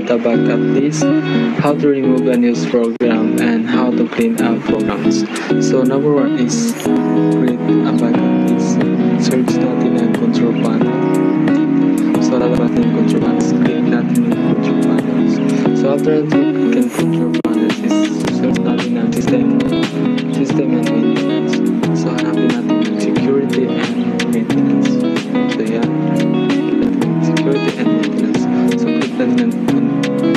create a backup list, how to remove unused program, and how to clean up programs. So number one is create a backup list. Search natin ang control panel. So lalabas na yung control panels. Click natin yung control panels. So after that, click ang control panels is search natin ang system and maintenance. So hanapin natin yung security and maintenance. So yan. Security and maintenance. So click natin yung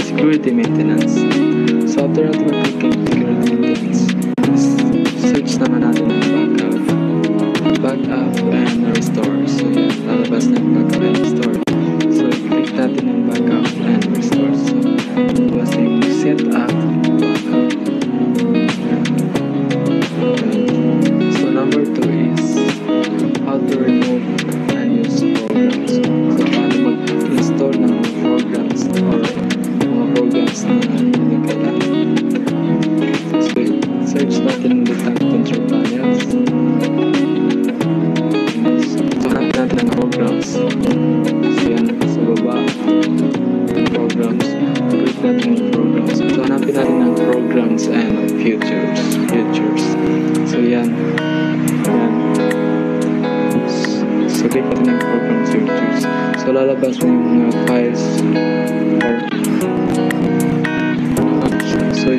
security maintenance. So after that, click ang security maintenance. Search naman natin ang backup and restore. So yan, lalabas na yung backup and restore. So click natin yung backup and restore. So lalabas na yung set up backup. So number 2 is how to remove unused programs. So paano mag-install ng mga programs or mga programs na hindi kailangan. So search natin ulit ang control panels. So hanap natin ang programs. So yan, sa baba programs. Click natin ang programs. So hanapin natin ang programs and futures. So yan. So click natin ang programs futures. So lalabas mo yung mga files or so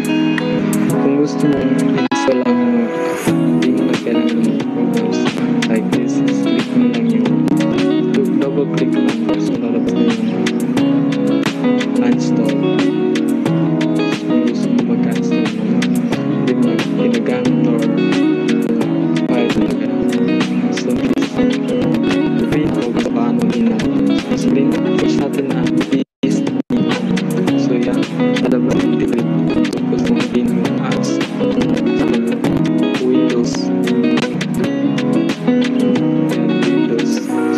kung gusto mo install ang hindi mo na kailangan ng programs like this, click mo lang yung double click lang. So lalabas na yung uninstall. So kung gusto mo mag-install mga hindi mo ginagamit or file na gano'n. So read mo kung paano screen search natin na is so yan, lalabas yung delete. So gusto mo din yung apps sa Windows.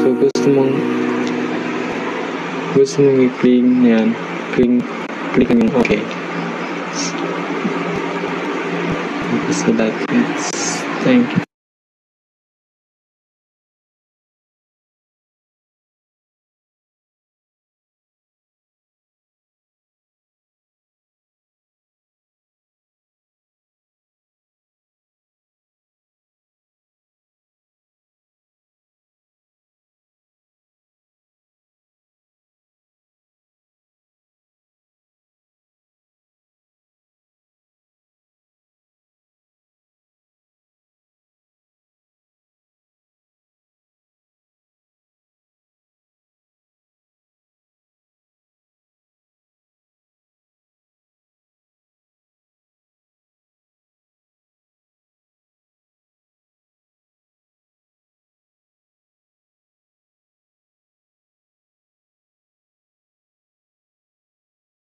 So gusto mong i-click yan, click yung OK. So that's it. Thank you.